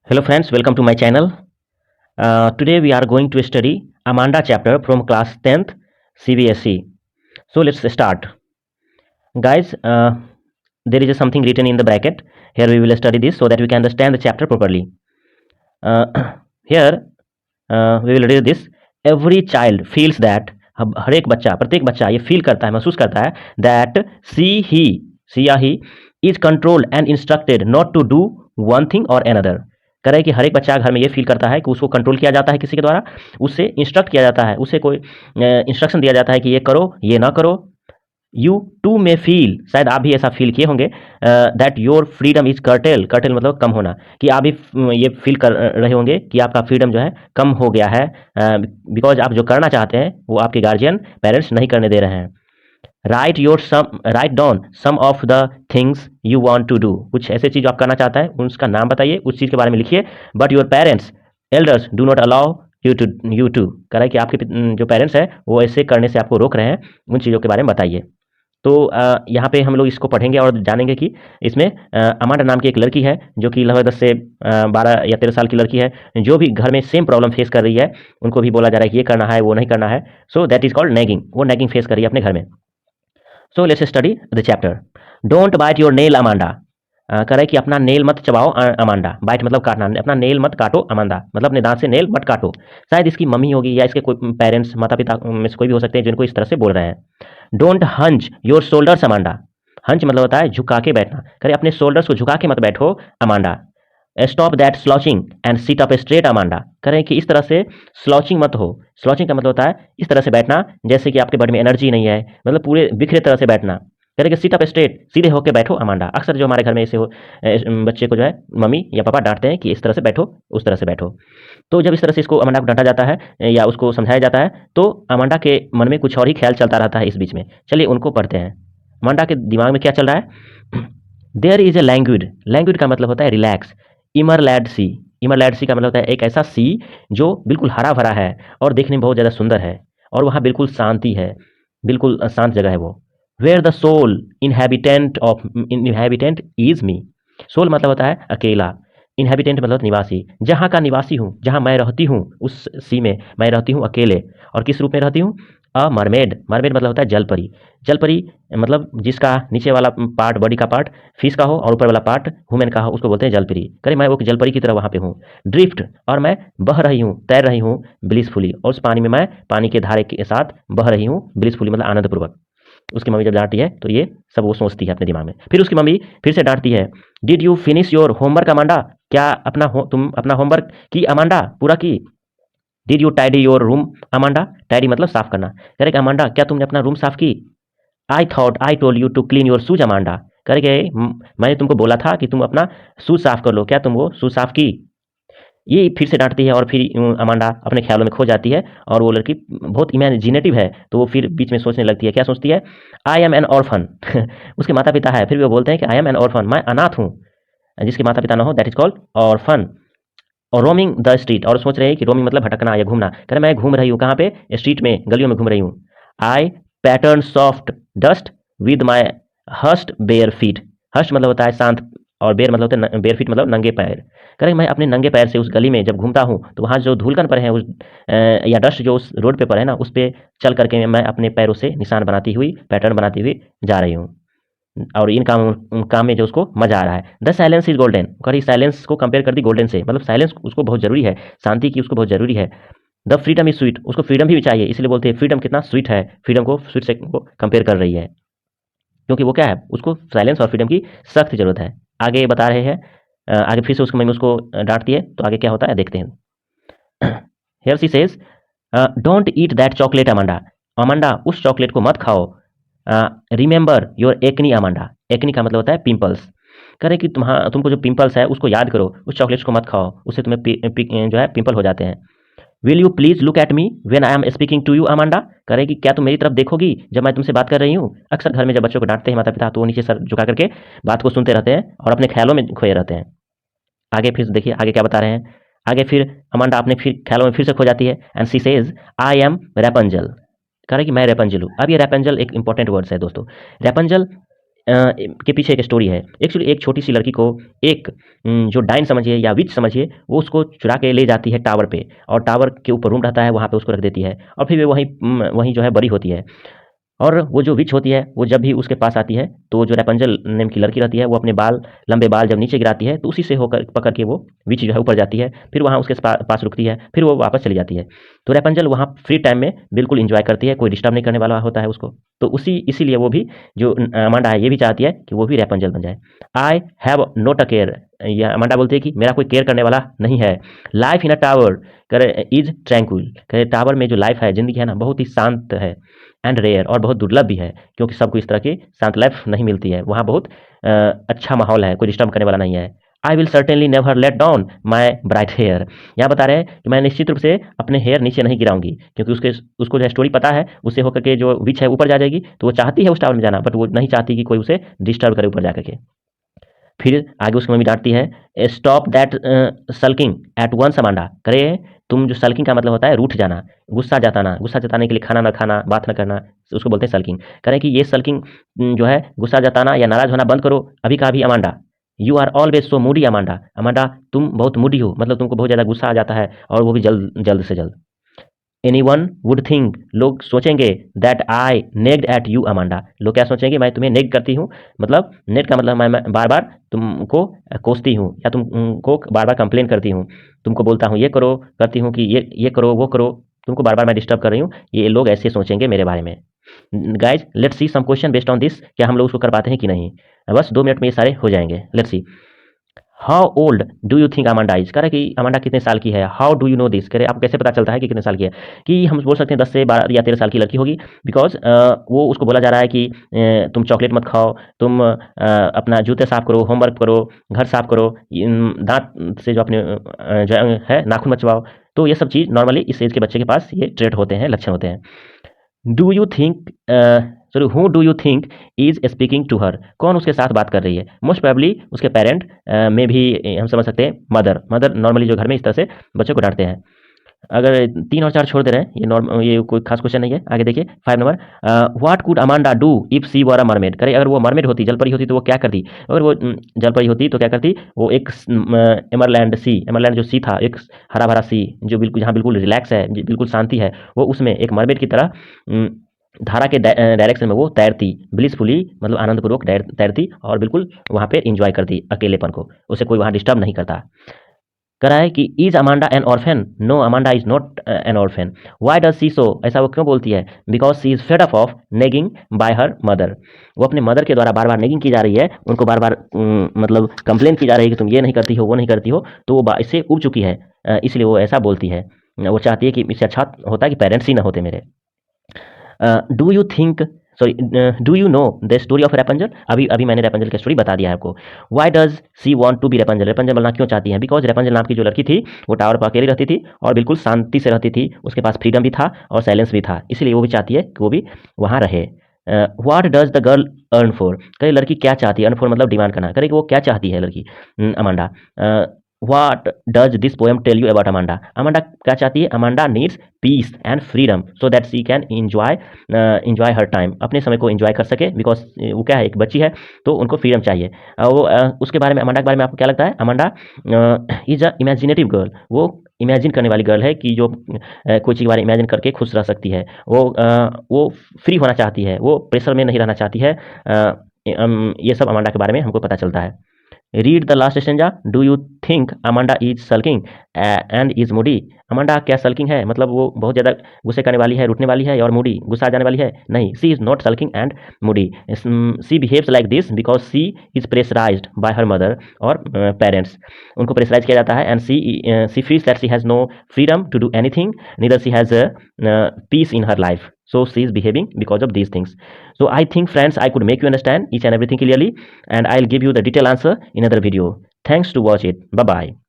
Hello friends, welcome to my channel. Today we are going to study Amanda chapter from class 10th CBSE. So let's start. Guys, there is something written in the bracket. Here we will study this so that we can understand the chapter properly. Uh, here we will read this. Every child feels that हर एक बच्चा प्रत्येक बच्चा ये feel करता है महसूस करता है दैट सी या he is controlled and instructed not to do one thing और एनदर कह रहे हैं कि हर एक बच्चा घर में ये फील करता है कि उसको कंट्रोल किया जाता है किसी के द्वारा उससे इंस्ट्रक्ट किया जाता है उससे कोई इंस्ट्रक्शन दिया जाता है कि ये करो ये ना करो यू टू मे फील शायद आप भी ऐसा फील किए होंगे that your freedom is cartel cartel मतलब कम होना कि आप भी ये फील कर रहे होंगे कि आपका फ्रीडम जो है कम हो गया है बिकॉज आप जो करना चाहते हैं वो आपके गार्जियन पेरेंट्स नहीं करने दे रहे हैं write down some of the things you want to do कुछ ऐसे चीज़ आप करना चाहता है उसका नाम बताइए उस चीज़ के बारे में लिखिए but your parents elders do not allow you to कह रहा है कि आपके जो पेरेंट्स हैं वो ऐसे करने से आपको रोक रहे हैं उन चीज़ों के बारे में बताइए तो यहाँ पे हम लोग इसको पढ़ेंगे और जानेंगे कि इसमें अमांडा नाम की एक लड़की है जो कि लगभग 10 से 12 या 13 साल की लड़की है जो भी घर में सेम प्रॉब्लम फेस कर रही है उनको भी बोला जा रहा है कि ये करना है वो नहीं करना है so that is called nagging वो नैगिंग फेस कर रही है अपने घर में so let's study the chapter don't bite your nail Amanda कह रहा है कि अपना नेल मत चबाओ अमांडा बाइट मतलब काटना अपना नेल मत काटो अमांडा मतलब अपने दांत से नेल मत काटो शायद इसकी मम्मी होगी या इसके कोई पेरेंट्स माता पिता में से कोई भी हो सकते हैं जिनको इस तरह से बोल रहे हैं don't hunch your shoulders Amanda hunch मतलब होता है झुका के बैठना करे अपने शोल्डर्स को झुका के मत बैठो Amanda stop that slouching and sit up straight Amanda करें कि इस तरह से स्लॉचिंग मत हो स्लॉचिंग का मतलब होता है इस तरह से बैठना जैसे कि आपके बॉडी में एनर्जी नहीं है मतलब पूरे बिखरे तरह से बैठना कह रहे कि सीट अप स्ट्रेट सीधे होकर बैठो अमांडा अक्सर जो हमारे घर में ऐसे हो बच्चे को जो है मम्मी या पापा डांटते हैं कि इस तरह से बैठो उस तरह से बैठो तो जब इस तरह से इसको अमांडा को डांटा जाता है या उसको समझाया जाता है तो अमांडा के मन में कुछ और ही ख्याल चलता रहता है इस बीच में चलिए उनको पढ़ते हैं अमांडा के दिमाग में क्या चल रहा है देयर इज ए लैंग्विड का मतलब होता है रिलैक्स इमरलैड सी का मतलब होता है एक ऐसा सी जो बिल्कुल हरा भरा है और देखने में बहुत ज़्यादा सुंदर है और वहाँ बिल्कुल शांति है बिल्कुल शांत जगह है वो where the sole inhabitant is me sole मतलब होता है अकेला इनहेबिटेंट मतलब निवासी जहाँ का निवासी हूँ जहाँ मैं रहती हूँ उस सी में मैं रहती हूँ अकेले और किस रूप में रहती हूँ मरमेड मतलब होता है जलपरी मतलब जिसका नीचे वाला पार्ट बॉडी का पार्ट फिश का हो और ऊपर वाला पार्ट ह्यूमन का हो उसको बोलते हैं जलपरी करे मैं वो जलपरी की तरह वहाँ पे हूँ ड्रिफ्ट और मैं बह रही हूँ तैर रही हूँ ब्लिसफुली और उस पानी में मैं पानी के धारे के साथ बह रही हूँ ब्लिसफुली मतलब आनंदपूर्वक उसकी मम्मी जब डांटती है तो ये सब वो सोचती है अपने दिमाग में फिर उसकी मम्मी फिर से डांटती है did you finish your homework Amanda क्या तुम अपना होमवर्क की अमांडा पूरा की did you tidy your room Amanda tidy मतलब साफ करना कह रहे कि अमांडा क्या तुमने अपना रूम साफ की I thought I told you to clean your shoes Amanda कह रहे कि मैंने तुमको बोला था कि तुम अपना शूज साफ कर लो क्या तुम वो शूज साफ की ये फिर से डांटती है और फिर अमांडा अपने ख्यालों में खो जाती है और वो लड़की बहुत इमेजिनेटिव है तो वो फिर बीच में सोचने लगती है क्या सोचती है आई एम एन ऑर्फन उसके माता पिता है फिर भी वो बोलते हैं कि आई एम एन ऑर्फन मैं अनाथ हूँ जिसके माता पिता ना हो दैट इज कॉल्ड ऑर्फन और रोमिंग द स्ट्रीट और सोच रहे हैं कि रोमिंग मतलब भटकना या घूमना कह रहे मैं घूम रही हूँ कहाँ पे स्ट्रीट में गलियों में घूम रही हूँ I pattern soft dust with my hust bare feet hust मतलब होता है शांत और बेयर मतलब होता है बेयर फीट मतलब नंगे पैर करें मैं अपने नंगे पैर से उस गली में जब घूमता हूँ तो वहाँ जो धूलकन पर है उस या डस्ट जो उस रोड पे पर है ना उस पर चल करके मैं अपने पैरों से निशान बनाती हुई पैटर्न बनाती हुई जा रही हूँ और इन काम में जो उसको मजा आ रहा है द साइलेंस इज गोल्डन करी साइलेंस को कंपेयर कर दी गोल्डन से मतलब साइलेंस उसको बहुत जरूरी है शांति की उसको बहुत जरूरी है द फ्रीडम इज स्वीट उसको फ्रीडम भी चाहिए इसलिए बोलते हैं फ्रीडम कितना स्वीट है फ्रीडम को स्वीट से को कंपेयर कर रही है क्योंकि वो क्या है उसको साइलेंस और फ्रीडम की सख्त जरूरत है आगे बता रहे हैं आगे फिर से उसकी मम्मी उसको डांटती है तो आगे क्या होता है देखते हैं here she says don't eat that chocolate Amanda Amanda उस चॉकलेट को मत खाओ रिमेंबर योर एकनी अमांडा एकनी का मतलब होता है पिंपल्स करें कि तुमको जो पिंपल्स है उसको याद करो उस चॉकलेट्स को मत खाओ उससे तुम्हें जो है पिंपल हो जाते हैं will you please look at me when I am speaking to you Amanda करें कि क्या तुम मेरी तरफ देखोगी जब मैं तुमसे बात कर रही हूँ अक्सर घर में जब बच्चों को डांटते हैं माता पिता तो वो नीचे सर झुका करके बात को सुनते रहते हैं और अपने ख्यालों में खोए रहते हैं आगे फिर देखिए आगे क्या बता रहे हैं आगे फिर अमांडा अपने फिर ख्यालों में फिर से खो जाती है and she says I am Rapunzel कह रहे कि मैं रैपंजल हूँ अब ये रैपंजल एक इंपॉर्टेंट वर्ड्स है दोस्तों रैपंजल के पीछे एक स्टोरी है। एक्चुअली एक छोटी सी लड़की को एक जो डाइन समझिए या विच समझिए, वो उसको चुरा के ले जाती है टावर पे, और टावर के ऊपर रूम रहता है, वहाँ पे उसको रख देती है, और फिर वो वहीं जो है बड़ी होती है। और वो जो विच होती है, वो जब भी उसके पास आती है, तो जो रैपंजल नेम की लड़की रहती है, वो अपने लंबे बाल जब नीचे गिराती है, तो उसी से होकर पकड़ के वो विच जो है ऊपर जाती है, फिर वहाँ उसके पास रुकती है, फिर वो वापस चली जाती है। तो रैपंजल वहाँ फ्री टाइम में बिल्कुल एंजॉय करती है, कोई डिस्टर्ब नहीं करने वाला होता है उसको। तो इसीलिए वो भी, जो अमांडा है, ये भी चाहती है कि वो भी रैपंजल बन जाए। I have note a care, यह अमांडा बोलती है कि मेरा कोई केयर करने वाला नहीं है। लाइफ इन अ टावर करे इज ट्रैंक्विल, करे टावर में जो लाइफ है, जिंदगी है ना, बहुत ही शांत है, एंड रेयर, और बहुत दुर्लभ भी है, क्योंकि सबको इस तरह की शांत लाइफ नहीं मिलती है। वहाँ बहुत अच्छा माहौल है, कोई डिस्टर्ब करने वाला नहीं है। I will certainly never let down my bright hair, यहाँ बता रहे हैं कि मैं निश्चित रूप से अपने हेयर नीचे नहीं गिराऊंगी, क्योंकि उसको जो स्टोरी पता है, उससे होकर के जो विच है ऊपर जा जाएगी, तो वो चाहती है उस टावर में जाना, बट वो नहीं चाहती कि कोई उसे डिस्टर्ब करे ऊपर जाकर के। फिर आगे उसकी मम्मी डांटती है, stop that sulking at once Amanda, करे तुम, जो सल्किंग का मतलब होता है रूठ जाना, गुस्सा जताना, गुस्सा जताने के लिए खाना ना खाना, बात ना करना, उसको बोलते हैं सल्किंग। करें कि ये सल्किंग जो है, गुस्सा जताना या नाराज होना बंद करो अभी का अभी Amanda. You are always so moody Amanda, Amanda तुम बहुत मूडी हो, मतलब तुमको बहुत ज़्यादा गुस्सा आ जाता है, और वो भी जल्द जल्द से जल्द। एनीवन वुड थिंक, लोग सोचेंगे, that I nagged at you Amanda, लोग क्या सोचेंगे, मैं तुम्हें नेग करती हूँ, मतलब नेग का मतलब मैं बार बार तुमको कोसती हूँ, या तुमको बार बार कंप्लेन करती हूँ, तुमको बोलता हूँ ये करो, करती हूँ कि ये करो वो करो, तुमको बार बार मैं डिस्टर्ब कर रही हूँ, ये लोग ऐसे सोचेंगे मेरे बारे में। Guys let's see some question based on this, क्या हम लोग उसको कर पाते हैं कि नहीं। बस 2 मिनट में ये सारे हो जाएंगे। Let's see, how old do you think Amanda is, कह रहे कि अमांडा कितने साल की है। How do you no this, कह रहे आपको कैसे पता चलता है कि कितने साल की है। कि हम बोल सकते हैं 10 से 12 या 13 साल की लड़की होगी, बिकॉज वो उसको बोला जा रहा है कि तुम चॉकलेट मत खाओ, तुम अपना जूते साफ करो, होमवर्क करो, घर साफ करो, दांत से जो अपने जो है नाखून मत चबाओ। तो ये सब चीज़ नॉर्मली इस एज के बच्चे के पास ये ट्रेट होते हैं, लक्षण होते हैं। Do you think, sorry, who do you think is speaking to her, कौन उसके साथ बात कर रही है। मोस्ट प्रोबेबली उसके पेरेंट में भी हम समझ सकते हैं मदर। मदर नॉर्मली जो घर में इस तरह से बच्चों को डांटते हैं। अगर 3 और 4 छोड़ दे रहे हैं, ये कोई खास क्वेश्चन नहीं है। आगे देखिए 5 number, what could Amanda do if she were a mermaid, करे अगर वो मरमेड होती, जलपरी होती, तो वो क्या करती। अगर वो जलपरी होती तो क्या करती, वो एक एमरलैंड सी, एमरलैंड जो सी था, एक हरा भरा सी, जो बिल्कुल, जहाँ बिल्कुल रिलैक्स है, बिल्कुल शांति है, वो उसमें एक मरमेड की तरह धारा के डायरेक्शन में वो तैरती, ब्लिसफुली, मतलब आनंदपूर्वक तैरती, और बिल्कुल वहाँ पे इंजॉय करती अकेलेपन को, उसे कोई वहाँ डिस्टर्ब नहीं करता। करा है कि is Amanda an orphan, no Amanda is not an orphan. Why does she so, ऐसा वो क्यों बोलती है। Because she is fed up of nagging by her mother, वो अपने मदर के द्वारा बार बार नेगिंग की जा रही है, उनको बार बार मतलब कंप्लेन की जा रही है कि तुम ये नहीं करती हो, वो नहीं करती हो, तो वो इससे उब चुकी है, इसलिए वो ऐसा बोलती है। वो चाहती है कि इससे अच्छा होता है कि पेरेंट्स ही ना होते मेरे। Do you think, sorry, do you know the story of Rapunzel, अभी अभी मैंने रेपंजल की स्टोरी बता दिया है आपको। Why does she want to be Rapunzel, Rapunzel बनना क्यों चाहती है। बिकॉज रेपंजल नाम की जो लड़की थी, वो टावर पर अकेली रहती थी, और बिल्कुल शांति से रहती थी, उसके पास फ्रीडम भी था और साइलेंस भी था, इसलिए वो भी चाहती है कि वो भी वहाँ रहे। What does the girl earn for, कहे लड़की क्या चाहती है, अर्न फॉर मतलब डिमांड करना, करे कि वो क्या चाहती है लड़की, Amanda. What does this poem tell you about Amanda, Amanda क्या चाहती है, Amanda needs peace and freedom so that she can enjoy her time, अपने समय को इंजॉय कर सके, बिकॉज वो क्या है, एक बच्ची है, तो उनको फ्रीडम चाहिए। वो उसके बारे में, अमांडा के बारे में आपको क्या लगता है। Amanda is a imaginative girl, वो इमेजिन करने वाली गर्ल है, कि जो कोई चीज़ बारे इमेजिन करके खुश रह सकती है। वो फ्री होना चाहती है, वो प्रेशर में नहीं रहना चाहती है। ये सब अमांडा के बारे में हमको पता चलता है। Read the last stanza, do you think Amanda is sulking and is Moody, Amanda क्या सल्किंग है, मतलब वो बहुत ज़्यादा गुस्से करने वाली है, रूठने वाली है, और मूडी गुस्सा आ जाने वाली है। नहीं, she is not sulking and moody, she behaves like this because she is pressurised by her mother और पेरेंट्स, उनको प्रेशराइज किया जाता है। And she feels that she has no freedom to do anything, neither she has peace in her life, so she is behaving because of these things. So I think friends, I could make you understand each and everything clearly, and I'll give you the detailed answer in another video. Thanks to watch it. Bye bye.